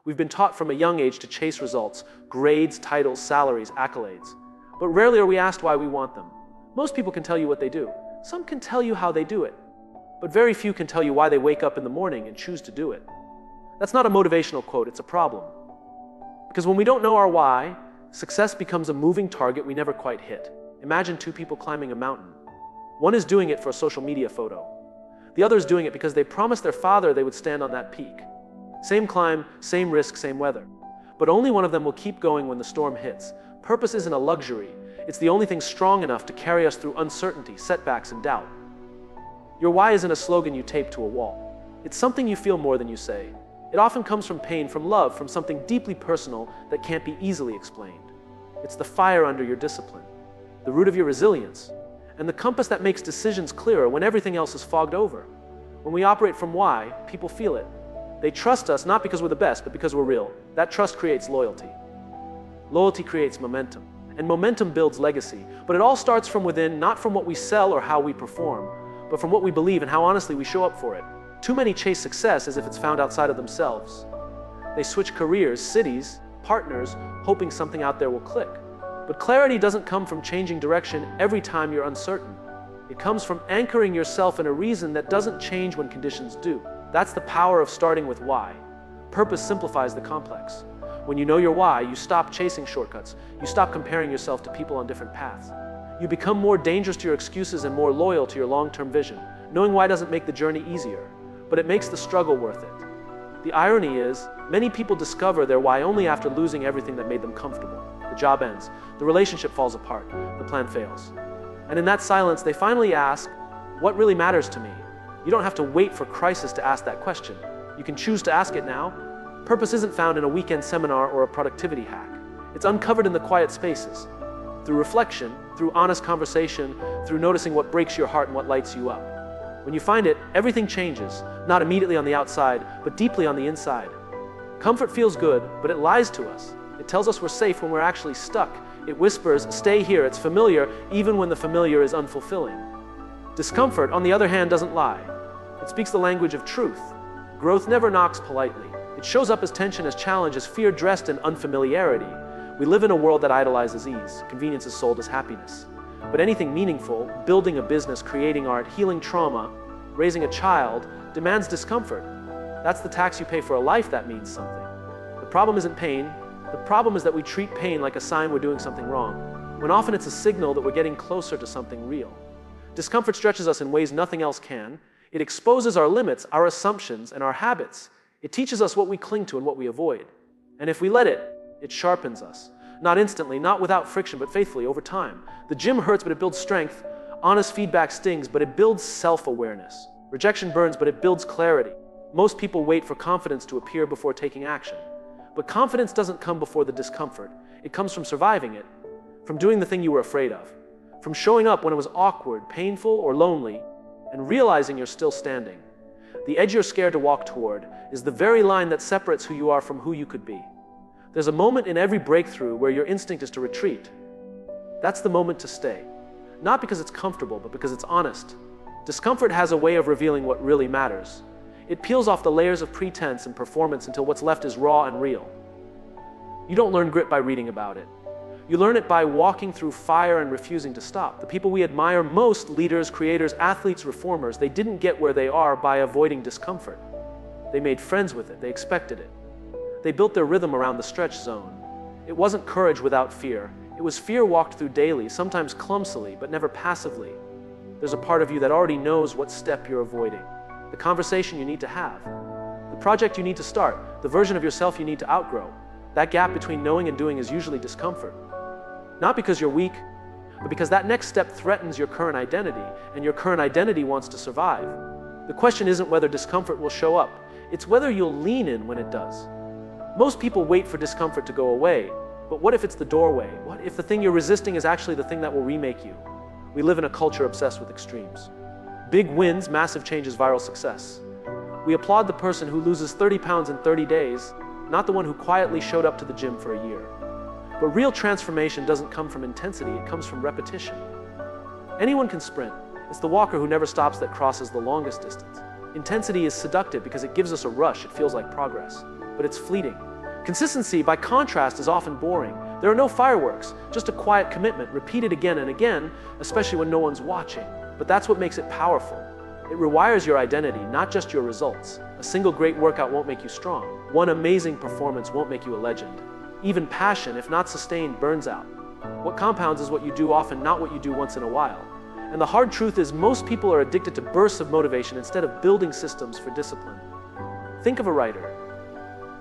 We've been taught from a young age to chase results, grades, titles, salaries, accolades. But rarely are we asked why we want them. Most people can tell you what they do. Some can tell you how they do it. But very few can tell you why they wake up in the morning and choose to do it. That's not a motivational quote, it's a problem. Because when we don't know our why, success becomes a moving target we never quite hit. Imagine two people climbing a mountain. One is doing it for a social media photo. The other is doing it because they promised their father they would stand on that peak. Same climb, same risk, same weather. But only one of them will keep going when the storm hits. Purpose isn't a luxury. It's the only thing strong enough to carry us through uncertainty, setbacks, and doubt. Your why isn't a slogan you tape to a wall. It's something you feel more than you say. It often comes from pain, from love, from something deeply personal that can't be easily explained. It's the fire under your discipline, the root of your resilience, and the compass that makes decisions clearer when everything else is fogged over. When we operate from why, people feel it. They trust us not because we're the best, but because we're real. That trust creates loyalty. Loyalty creates momentum, and momentum builds legacy. But it all starts from within, not from what we sell or how we perform, but from what we believe and how honestly we show up for it. Too many chase success as if it's found outside of themselves. They switch careers, cities, partners, hoping something out there will click. But clarity doesn't come from changing direction every time you're uncertain. It comes from anchoring yourself in a reason that doesn't change when conditions do. That's the power of starting with why. Purpose simplifies the complex. When you know your why, you stop chasing shortcuts. You stop comparing yourself to people on different paths. You become more dangerous to your excuses and more loyal to your long-term vision. Knowing why doesn't make the journey easier, but it makes the struggle worth it. The irony is, many people discover their why only after losing everything that made them comfortable. The job ends, the relationship falls apart, the plan fails. And in that silence, they finally ask, what really matters to me? You don't have to wait for crisis to ask that question. You can choose to ask it now. Purpose isn't found in a weekend seminar or a productivity hack. It's uncovered in the quiet spaces, through reflection, through honest conversation, through noticing what breaks your heart and what lights you up. When you find it, everything changes, not immediately on the outside, but deeply on the inside. Comfort feels good, but it lies to us. It tells us we're safe when we're actually stuck. It whispers, stay here, it's familiar, even when the familiar is unfulfilling. Discomfort, on the other hand, doesn't lie. It speaks the language of truth. Growth never knocks politely. It shows up as tension, as challenge, as fear dressed in unfamiliarity. We live in a world that idolizes ease. Convenience is sold as happiness. But anything meaningful, building a business, creating art, healing trauma, raising a child, demands discomfort. That's the tax you pay for a life that means something. The problem isn't pain. The problem is that we treat pain like a sign we're doing something wrong, when often it's a signal that we're getting closer to something real. Discomfort stretches us in ways nothing else can. It exposes our limits, our assumptions, and our habits. It teaches us what we cling to and what we avoid. And if we let it, it sharpens us. Not instantly, not without friction, but faithfully over time. The gym hurts, but it builds strength. Honest feedback stings, but it builds self-awareness. Rejection burns, but it builds clarity. Most people wait for confidence to appear before taking action. But confidence doesn't come before the discomfort. It comes from surviving it, from doing the thing you were afraid of, from showing up when it was awkward, painful, or lonely, and realizing you're still standing. The edge you're scared to walk toward is the very line that separates who you are from who you could be. There's a moment in every breakthrough where your instinct is to retreat. That's the moment to stay. Not because it's comfortable, but because it's honest. Discomfort has a way of revealing what really matters. It peels off the layers of pretense and performance until what's left is raw and real. You don't learn grit by reading about it. You learn it by walking through fire and refusing to stop. The people we admire most, leaders, creators, athletes, reformers, they didn't get where they are by avoiding discomfort. They made friends with it. They expected it. They built their rhythm around the stretch zone. It wasn't courage without fear. It was fear walked through daily, sometimes clumsily, but never passively. There's a part of you that already knows what step you're avoiding, the conversation you need to have, the project you need to start, the version of yourself you need to outgrow. That gap between knowing and doing is usually discomfort. Not because you're weak, but because that next step threatens your current identity, and your current identity wants to survive. The question isn't whether discomfort will show up, it's whether you'll lean in when it does. Most people wait for discomfort to go away, but what if it's the doorway? What if the thing you're resisting is actually the thing that will remake you? We live in a culture obsessed with extremes. Big wins, massive changes, viral success. We applaud the person who loses 30 pounds in 30 days, not the one who quietly showed up to the gym for a year. But real transformation doesn't come from intensity, it comes from repetition. Anyone can sprint. It's the walker who never stops that crosses the longest distance. Intensity is seductive because it gives us a rush, it feels like progress. But it's fleeting. Consistency, by contrast, is often boring. There are no fireworks, just a quiet commitment, repeated again and again, especially when no one's watching. But that's what makes it powerful. It rewires your identity, not just your results. A single great workout won't make you strong. One amazing performance won't make you a legend. Even passion, if not sustained, burns out. What compounds is what you do often, not what you do once in a while. And the hard truth is most people are addicted to bursts of motivation instead of building systems for discipline. Think of a writer.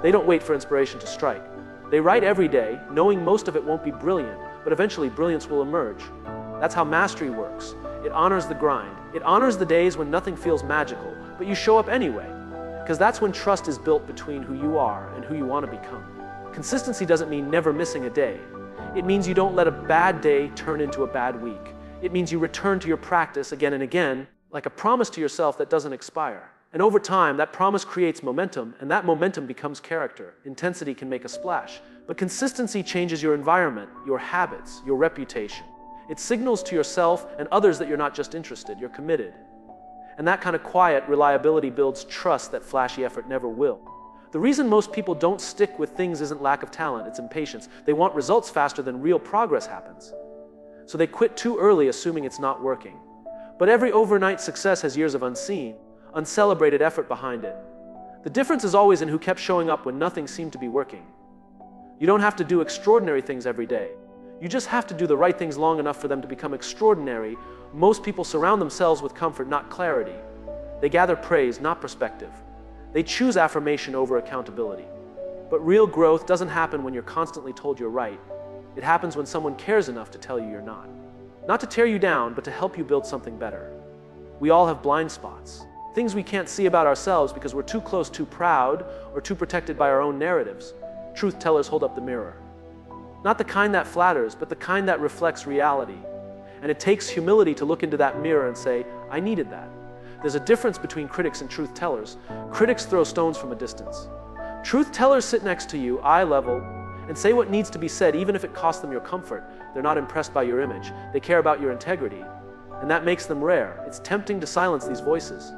They don't wait for inspiration to strike. They write every day, knowing most of it won't be brilliant, but eventually brilliance will emerge. That's how mastery works. It honors the grind. It honors the days when nothing feels magical, but you show up anyway. Because that's when trust is built between who you are and who you want to become. Consistency doesn't mean never missing a day. It means you don't let a bad day turn into a bad week. It means you return to your practice again and again, like a promise to yourself that doesn't expire. And over time, that promise creates momentum, and that momentum becomes character. Intensity can make a splash, but consistency changes your environment, your habits, your reputation. It signals to yourself and others that you're not just interested, you're committed. And that kind of quiet reliability builds trust that flashy effort never will. The reason most people don't stick with things isn't lack of talent, it's impatience. They want results faster than real progress happens. So they quit too early, assuming it's not working. But every overnight success has years of unseen, uncelebrated effort behind it. The difference is always in who kept showing up when nothing seemed to be working. You don't have to do extraordinary things every day. You just have to do the right things long enough for them to become extraordinary. Most people surround themselves with comfort, not clarity. They gather praise, not perspective. They choose affirmation over accountability. But real growth doesn't happen when you're constantly told you're right. It happens when someone cares enough to tell you you're not. Not to tear you down, but to help you build something better. We all have blind spots. Things we can't see about ourselves because we're too close, too proud, or too protected by our own narratives. Truth tellers hold up the mirror. Not the kind that flatters, but the kind that reflects reality. And it takes humility to look into that mirror and say, I needed that. There's a difference between critics and truth tellers. Critics throw stones from a distance. Truth tellers sit next to you, eye level, and say what needs to be said, even if it costs them your comfort. They're not impressed by your image. They care about your integrity. And that makes them rare. It's tempting to silence these voices,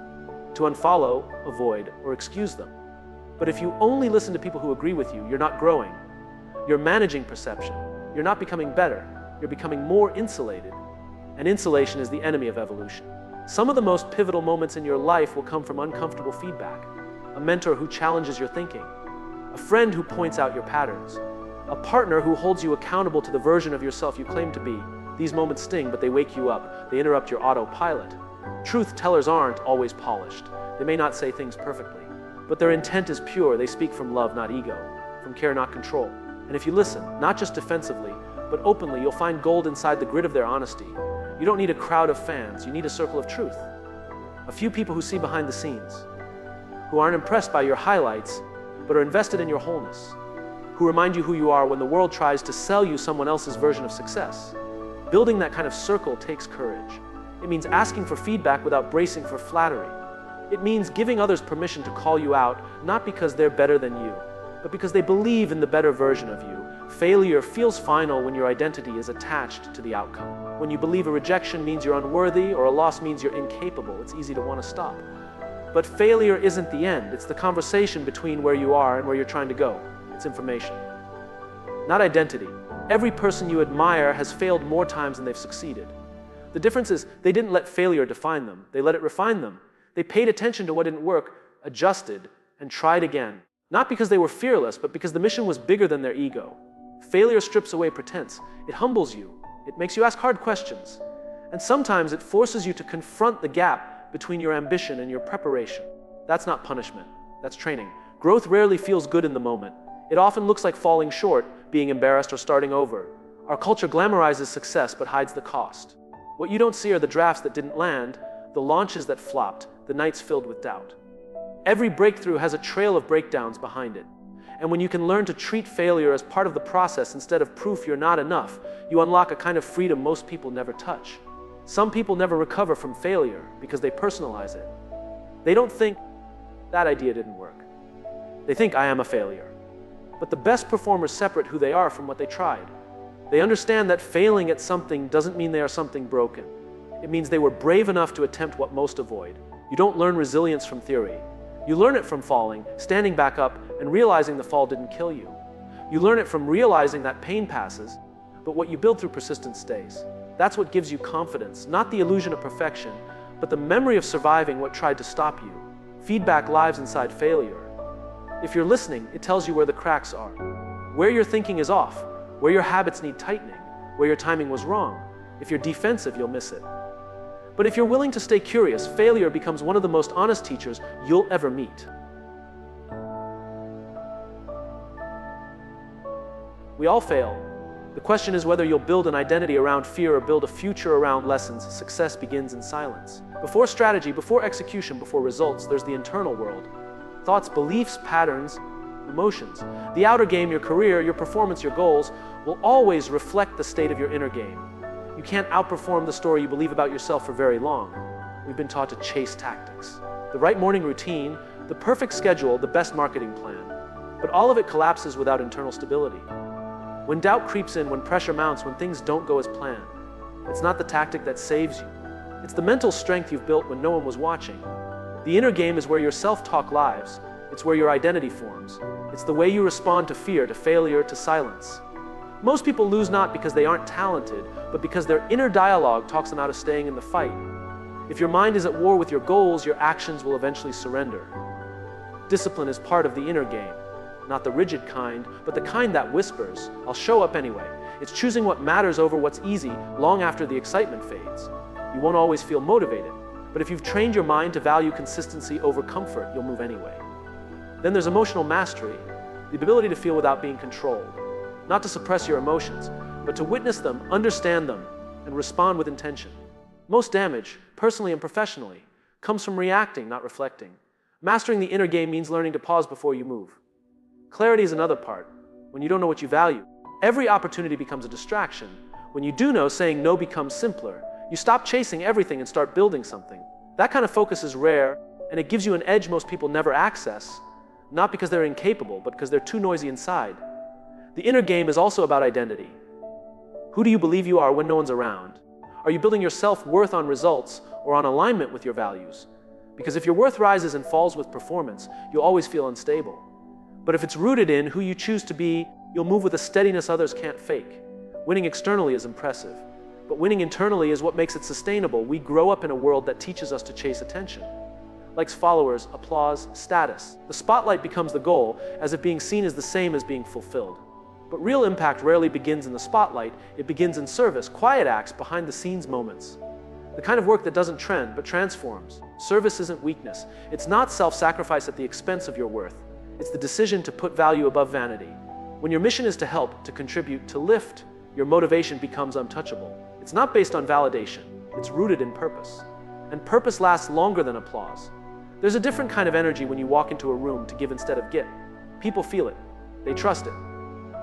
to unfollow, avoid, or excuse them. But if you only listen to people who agree with you, you're not growing. You're managing perception. You're not becoming better. You're becoming more insulated. And insulation is the enemy of evolution. Some of the most pivotal moments in your life will come from uncomfortable feedback. A mentor who challenges your thinking. A friend who points out your patterns. A partner who holds you accountable to the version of yourself you claim to be. These moments sting, but they wake you up. They interrupt your autopilot. Truth tellers aren't always polished. They may not say things perfectly, but their intent is pure. They speak from love, not ego, from care, not control. And if you listen, not just defensively, but openly, you'll find gold inside the grit of their honesty. You don't need a crowd of fans, you need a circle of truth. A few people who see behind the scenes, who aren't impressed by your highlights, but are invested in your wholeness, who remind you who you are when the world tries to sell you someone else's version of success. Building that kind of circle takes courage. It means asking for feedback without bracing for flattery. It means giving others permission to call you out, not because they're better than you, but because they believe in the better version of you. Failure feels final when your identity is attached to the outcome. When you believe a rejection means you're unworthy or a loss means you're incapable, it's easy to want to stop. But failure isn't the end. It's the conversation between where you are and where you're trying to go. It's information, not identity. Every person you admire has failed more times than they've succeeded. The difference is they didn't let failure define them. They let it refine them. They paid attention to what didn't work, adjusted, and tried again. Not because they were fearless, but because the mission was bigger than their ego. Failure strips away pretense. It humbles you. It makes you ask hard questions. And sometimes it forces you to confront the gap between your ambition and your preparation. That's not punishment. That's training. Growth rarely feels good in the moment. It often looks like falling short, being embarrassed, or starting over. Our culture glamorizes success but hides the cost. What you don't see are the drafts that didn't land, the launches that flopped, the nights filled with doubt. Every breakthrough has a trail of breakdowns behind it. And when you can learn to treat failure as part of the process instead of proof you're not enough, you unlock a kind of freedom most people never touch. Some people never recover from failure because they personalize it. They don't think, that idea didn't work. They think, I am a failure. But the best performers separate who they are from what they tried. They understand that failing at something doesn't mean they are something broken. It means they were brave enough to attempt what most avoid. You don't learn resilience from theory. You learn it from falling, standing back up, and realizing the fall didn't kill you. You learn it from realizing that pain passes, but what you build through persistence stays. That's what gives you confidence, not the illusion of perfection, but the memory of surviving what tried to stop you. Feedback lives inside failure. If you're listening, it tells you where the cracks are, where your thinking is off, where your habits need tightening, where your timing was wrong. If you're defensive, you'll miss it. But if you're willing to stay curious, failure becomes one of the most honest teachers you'll ever meet. We all fail. The question is whether you'll build an identity around fear or build a future around lessons. Success begins in silence. Before strategy, before execution, before results, there's the internal world. Thoughts, beliefs, patterns, emotions. The outer game, your career, your performance, your goals, will always reflect the state of your inner game. You can't outperform the story you believe about yourself for very long. We've been taught to chase tactics. The right morning routine, the perfect schedule, the best marketing plan. But all of it collapses without internal stability. When doubt creeps in, when pressure mounts, when things don't go as planned, it's not the tactic that saves you. It's the mental strength you've built when no one was watching. The inner game is where your self-talk lives. It's where your identity forms. It's the way you respond to fear, to failure, to silence. Most people lose not because they aren't talented, but because their inner dialogue talks them out of staying in the fight. If your mind is at war with your goals, your actions will eventually surrender. Discipline is part of the inner game. Not the rigid kind, but the kind that whispers, "I'll show up anyway." It's choosing what matters over what's easy long after the excitement fades. You won't always feel motivated, but if you've trained your mind to value consistency over comfort, you'll move anyway. Then there's emotional mastery, the ability to feel without being controlled. Not to suppress your emotions, but to witness them, understand them, and respond with intention. Most damage, personally and professionally, comes from reacting, not reflecting. Mastering the inner game means learning to pause before you move. Clarity is another part. When you don't know what you value, every opportunity becomes a distraction. When you do know, saying no becomes simpler. You stop chasing everything and start building something. That kind of focus is rare, and it gives you an edge most people never access, not because they're incapable, but because they're too noisy inside. The inner game is also about identity. Who do you believe you are when no one's around? Are you building your self-worth on results or on alignment with your values? Because if your worth rises and falls with performance, you'll always feel unstable. But if it's rooted in who you choose to be, you'll move with a steadiness others can't fake. Winning externally is impressive, but winning internally is what makes it sustainable. We grow up in a world that teaches us to chase attention. Likes, followers, applause, status. The spotlight becomes the goal, as if being seen is the same as being fulfilled. But real impact rarely begins in the spotlight. It begins in service, quiet acts, behind-the-scenes moments. The kind of work that doesn't trend, but transforms. Service isn't weakness. It's not self-sacrifice at the expense of your worth. It's the decision to put value above vanity. When your mission is to help, to contribute, to lift, your motivation becomes untouchable. It's not based on validation. It's rooted in purpose. And purpose lasts longer than applause. There's a different kind of energy when you walk into a room to give instead of get. People feel it. They trust it.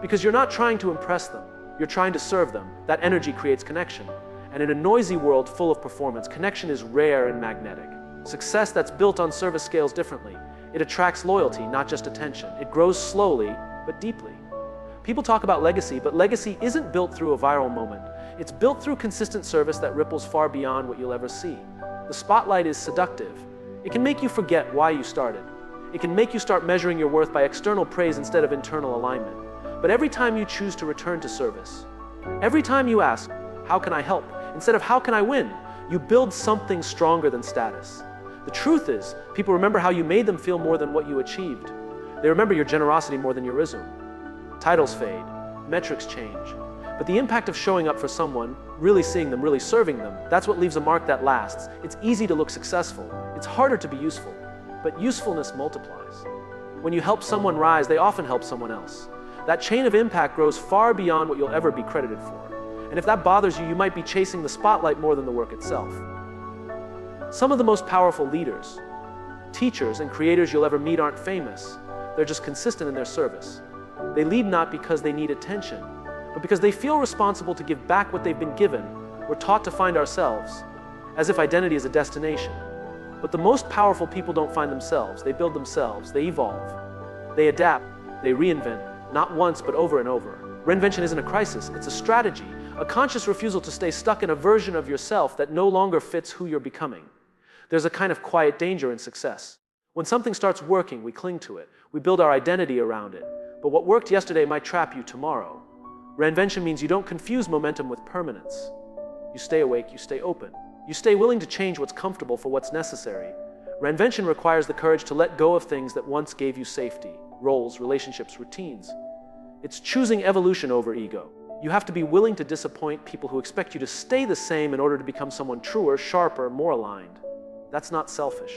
Because you're not trying to impress them. You're trying to serve them. That energy creates connection. And in a noisy world full of performance, connection is rare and magnetic. Success that's built on service scales differently. It attracts loyalty, not just attention. It grows slowly, but deeply. People talk about legacy, but legacy isn't built through a viral moment. It's built through consistent service that ripples far beyond what you'll ever see. The spotlight is seductive. It can make you forget why you started. It can make you start measuring your worth by external praise instead of internal alignment. But every time you choose to return to service, every time you ask, "How can I help?" instead of "How can I win?" you build something stronger than status. The truth is, people remember how you made them feel more than what you achieved. They remember your generosity more than your resume. Titles fade, metrics change, but the impact of showing up for someone, really seeing them, really serving them, that's what leaves a mark that lasts. It's easy to look successful. It's harder to be useful, but usefulness multiplies. When you help someone rise, they often help someone else. That chain of impact grows far beyond what you'll ever be credited for. And if that bothers you, you might be chasing the spotlight more than the work itself. Some of the most powerful leaders, teachers, and creators you'll ever meet aren't famous. They're just consistent in their service. They lead not because they need attention, but because they feel responsible to give back what they've been given. We're taught to find ourselves, as if identity is a destination. But the most powerful people don't find themselves. They build themselves. They evolve. They adapt. They reinvent, not once, but over and over. Reinvention isn't a crisis. It's a strategy, a conscious refusal to stay stuck in a version of yourself that no longer fits who you're becoming. There's a kind of quiet danger in success. When something starts working, we cling to it. We build our identity around it. But what worked yesterday might trap you tomorrow. Reinvention means you don't confuse momentum with permanence. You stay awake, you stay open. You stay willing to change what's comfortable for what's necessary. Reinvention requires the courage to let go of things that once gave you safety, roles, relationships, routines. It's choosing evolution over ego. You have to be willing to disappoint people who expect you to stay the same in order to become someone truer, sharper, more aligned. That's not selfish.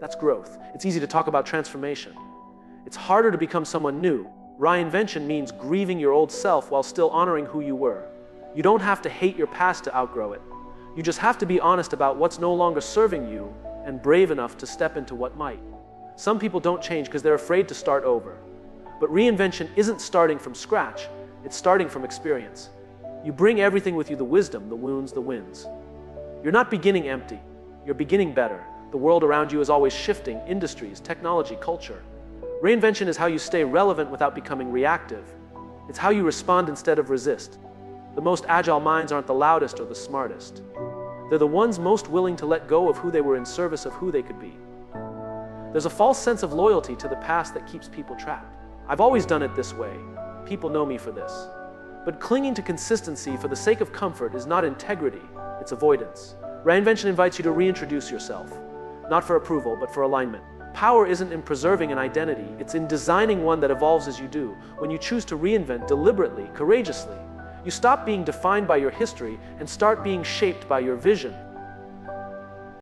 That's growth. It's easy to talk about transformation. It's harder to become someone new. Reinvention means grieving your old self while still honoring who you were. You don't have to hate your past to outgrow it. You just have to be honest about what's no longer serving you and brave enough to step into what might. Some people don't change because they're afraid to start over. But reinvention isn't starting from scratch, it's starting from experience. You bring everything with you, the wisdom, the wounds, the wins. You're not beginning empty, you're beginning better. The world around you is always shifting, industries, technology, culture. Reinvention is how you stay relevant without becoming reactive. It's how you respond instead of resist. The most agile minds aren't the loudest or the smartest. They're the ones most willing to let go of who they were in service of who they could be. There's a false sense of loyalty to the past that keeps people trapped. I've always done it this way. People know me for this. But clinging to consistency for the sake of comfort is not integrity, it's avoidance. Reinvention invites you to reintroduce yourself, not for approval, but for alignment. Power isn't in preserving an identity, it's in designing one that evolves as you do. When you choose to reinvent deliberately, courageously, you stop being defined by your history and start being shaped by your vision.